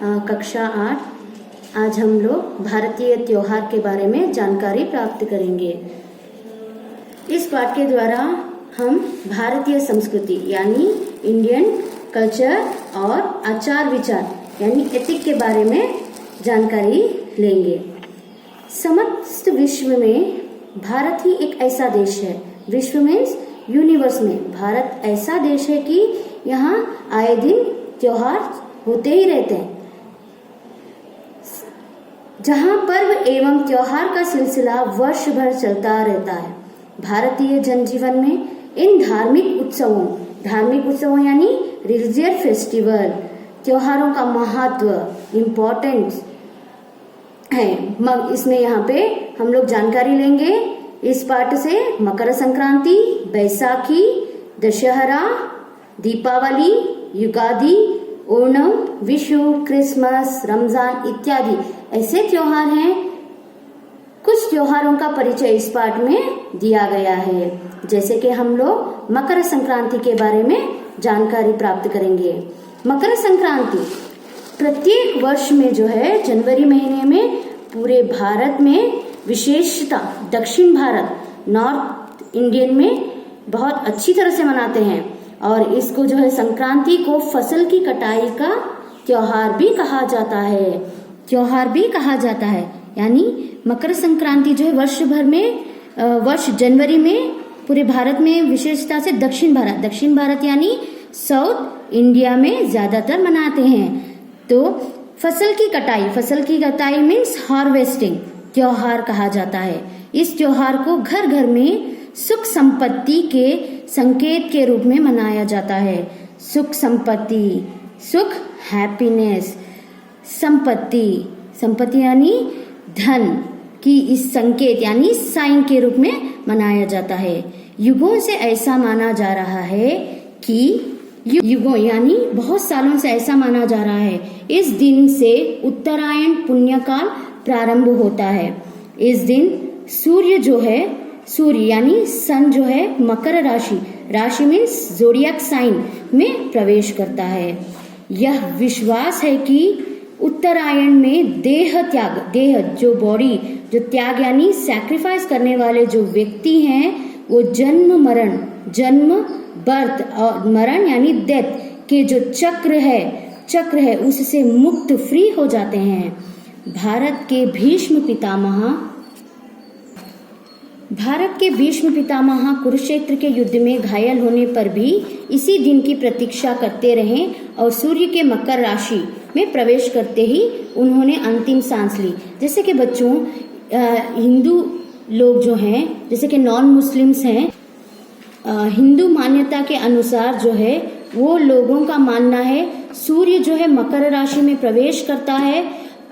कक्षा 8। आज हम लोग भारतीय त्योहार के बारे में जानकारी प्राप्त करेंगे। इस पाठ के द्वारा हम भारतीय संस्कृति यानी इंडियन कल्चर और आचार विचार यानी एथिक के बारे में जानकारी लेंगे। समस्त विश्व में भारत ही एक ऐसा देश है, विश्व मीन्स यूनिवर्स में भारत ऐसा देश है कि यहाँ आए दिन त्योहार होते ही रहते हैं, जहाँ पर्व एवं त्योहार का सिलसिला वर्ष भर चलता रहता है। भारतीय जनजीवन में इन धार्मिक उत्सवों यानी रिलीजियस फेस्टिवल त्योहारों का महत्व इम्पोर्टेंस है। इसमें यहाँ पे हम लोग जानकारी लेंगे इस पाठ से मकर संक्रांति, बैसाखी, दशहरा, दीपावली, युगादि, ओणम, विशु, क्रिसमस, रमजान इत्यादि ऐसे त्योहार हैं। कुछ त्योहारों का परिचय इस पाठ में दिया गया है। जैसे कि हम लोग मकर संक्रांति के बारे में जानकारी प्राप्त करेंगे। मकर संक्रांति प्रत्येक वर्ष में जो है जनवरी महीने में पूरे भारत में, विशेषता दक्षिण भारत नॉर्थ इंडियन में बहुत अच्छी तरह से मनाते हैं। और इसको जो है संक्रांति को फसल की कटाई का त्योहार भी कहा जाता है। यानी मकर संक्रांति जो है वर्ष भर में जनवरी में पूरे भारत में, विशेषता से दक्षिण भारत यानी साउथ इंडिया में ज्यादातर मनाते हैं। तो फसल की कटाई मीन्स हार्वेस्टिंग त्योहार कहा जाता है। इस त्योहार को घर घर में सुख संपत्ति के संकेत के रूप में मनाया जाता है। सुख हैप्पीनेस, संपत्ति यानी धन की इस संकेत यानी साइन के रूप में मनाया जाता है। युगों से ऐसा माना जा रहा है कि युगों यानी बहुत सालों से ऐसा माना जा रहा है, इस दिन से उत्तरायण पुण्यकाल प्रारंभ होता है। इस दिन सूर्य यानी सन जो है मकर राशि मीन्स जोडियक साइन में प्रवेश करता है। यह विश्वास है कि उत्तरायण में देह जो बॉडी जो त्याग यानी सैक्रिफाइस करने वाले जो व्यक्ति हैं वो जन्म बर्थ और मरण यानी डेथ के जो चक्र है उससे मुक्त फ्री हो जाते हैं। भारत के भीष्म पितामह कुरुक्षेत्र के युद्ध में घायल होने पर भी इसी दिन की प्रतीक्षा करते रहे और सूर्य के मकर राशि में प्रवेश करते ही उन्होंने अंतिम सांस ली। जैसे कि बच्चों हिंदू लोग जो हैं, जैसे कि नॉन मुस्लिम्स हैं, हिंदू मान्यता के अनुसार जो है वो लोगों का मानना है सूर्य जो है मकर राशि में प्रवेश करता है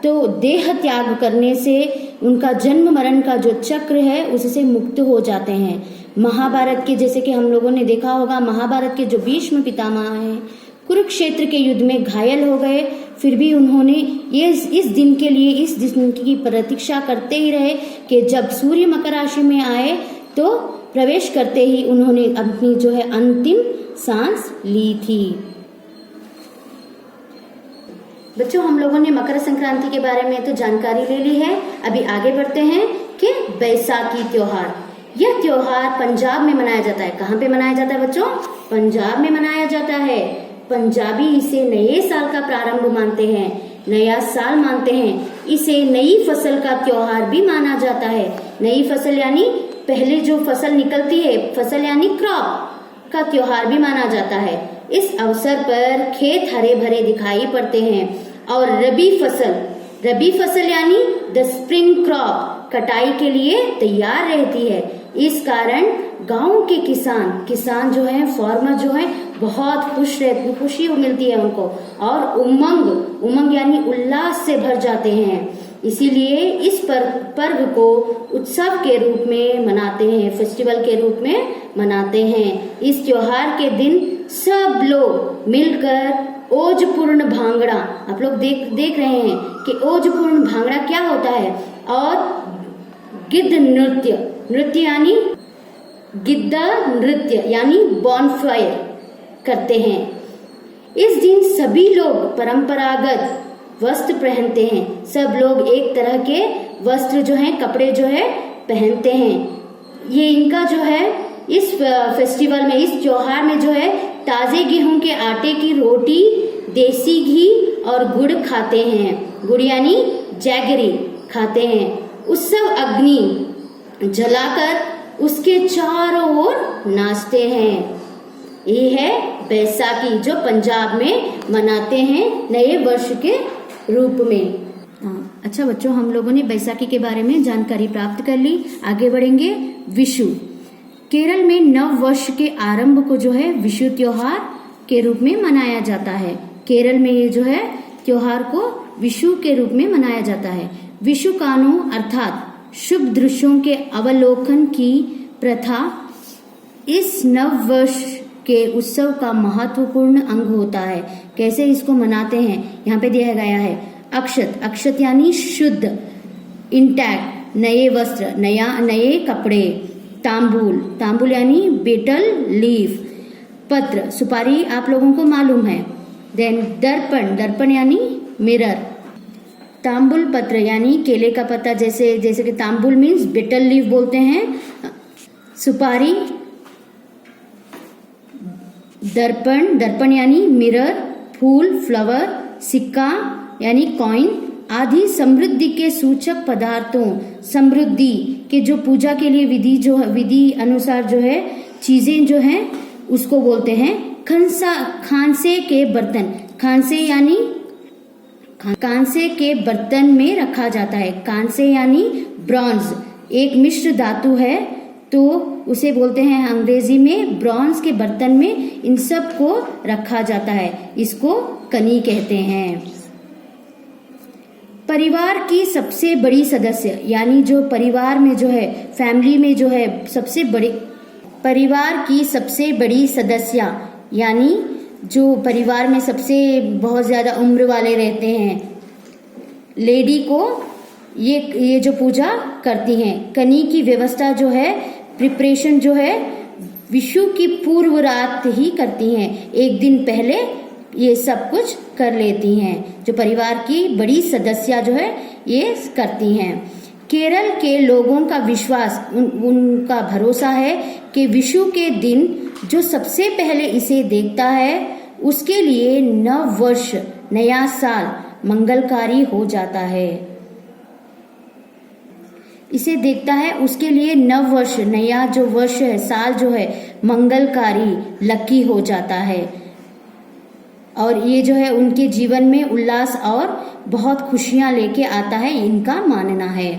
तो देह त्याग करने से उनका जन्म मरण का जो चक्र है उससे मुक्त हो जाते हैं। महाभारत के, जैसे कि हम लोगों ने देखा होगा, महाभारत के जो भीष्म पितामह हैं कुरुक्षेत्र के युद्ध में घायल हो गए, फिर भी उन्होंने इस दिन की प्रतीक्षा करते ही रहे कि जब सूर्य मकर राशि में आए तो प्रवेश करते ही उन्होंने अपनी जो है अंतिम सांस ली थी। बच्चों हम लोगों ने मकर संक्रांति के बारे में तो जानकारी ले ली है। अभी आगे बढ़ते हैं कि बैसाखी त्योहार। यह त्योहार पंजाब में मनाया जाता है। कहाँ पे मनाया जाता है बच्चों? पंजाब में मनाया जाता है। पंजाबी इसे नए साल का प्रारंभ मानते हैं, नया साल मानते हैं। इसे नई फसल का त्योहार भी माना जाता है। नई फसल यानी पहले जो फसल निकलती है, फसल यानी क्रॉप का त्योहार भी माना जाता है। इस अवसर पर खेत हरे भरे दिखाई पड़ते हैं और रबी फसल यानी द स्प्रिंग क्रॉप कटाई के लिए तैयार रहती है। इस कारण गांव के किसान जो है, फार्मर जो है, बहुत खुशी मिलती है उनको और उमंग यानी उल्लास से भर जाते हैं। इसीलिए इस पर्व को उत्सव के रूप में मनाते हैं, फेस्टिवल के रूप में मनाते हैं। इस त्योहार के दिन सब लोग मिलकर ओजपूर्ण भांगड़ा, आप लोग देख रहे हैं कि ओजपूर्ण भांगड़ा क्या होता है, और गिद्ध नृत्य यानी गिद्दा नृत्य यानी बॉनफायर करते हैं। इस दिन सभी लोग परंपरागत वस्त्र पहनते हैं। सब लोग एक तरह के वस्त्र जो है, कपड़े जो है पहनते हैं। ये इनका जो है इस फेस्टिवल में, इस त्योहार में जो है ताजे गेहूं के आटे की रोटी, देसी घी और गुड़ खाते हैं। गुड़ यानी जैगरी खाते हैं। उत्सव अग्नि जलाकर उसके चारों ओर नाचते हैं। ये है बैसाखी जो पंजाब में मनाते हैं नए वर्ष के रूप में। अच्छा बच्चों, हम लोगों ने बैसाखी के बारे में जानकारी प्राप्त कर ली। आगे बढ़ेंगे। विशु। केरल में नव वर्ष के आरंभ को जो है विशु त्योहार के रूप में मनाया जाता है। केरल में ये जो है त्योहार को विशु के रूप में मनाया जाता है। विशु कानु अर्थात शुभ दृश्यों के अवलोकन की प्रथा इस नव वर्ष के उत्सव का महत्वपूर्ण अंग होता है। कैसे इसको मनाते हैं यहाँ पे दिया गया है। अक्षत। अक्षत यानी शुद्ध, इंटैक्ट, नए वस्त्र, नए कपड़े। तांबूल। तांबूल यानी बेटल लीफ। पत्र, सुपारी आप लोगों को मालूम है। देन दर्पण। दर्पण यानी मिरर। तांबुल पत्र यानी केले का पत्ता, जैसे कि तांबुल मीन्स बेटल लीफ बोलते हैं। सुपारी। दर्पण। दर्पण यानी मिरर। फूल, फ्लावर। सिक्का यानी कॉइन आदि समृद्धि के सूचक पदार्थों, समृद्धि के जो पूजा के लिए विधि अनुसार जो है चीजें जो हैं उसको बोलते हैं खांसे के बर्तन। खांसे यानी कांसे के बर्तन में रखा जाता है। कांसे यानी ब्रॉन्ज, एक मिश्र धातु है तो उसे बोलते हैं अंग्रेजी में ब्रॉन्ज के बर्तन में इन सब को रखा जाता है। इसको कनी कहते हैं। परिवार की सबसे बड़ी सदस्य यानी जो परिवार में जो है, फैमिली में जो है सबसे बड़ी, परिवार की सबसे बड़ी सदस्य यानी जो परिवार में सबसे बहुत ज्यादा उम्र वाले रहते हैं, लेडी को ये जो पूजा करती हैं। कनी की व्यवस्था जो है, प्रिपरेशन जो है विशु की पूर्व रात ही करती हैं। एक दिन पहले ये सब कुछ कर लेती हैं। जो परिवार की बड़ी सदस्य जो है ये करती हैं। केरल के लोगों का विश्वास, उनका भरोसा है कि विशु के दिन जो सबसे पहले इसे देखता है उसके लिए नव वर्ष, नया साल मंगलकारी हो जाता है। इसे देखता है उसके लिए नव वर्ष, नया जो वर्ष है, साल जो है मंगलकारी, लकी हो जाता है। और ये जो है उनके जीवन में उल्लास और बहुत खुशियां लेके आता है, इनका मानना है।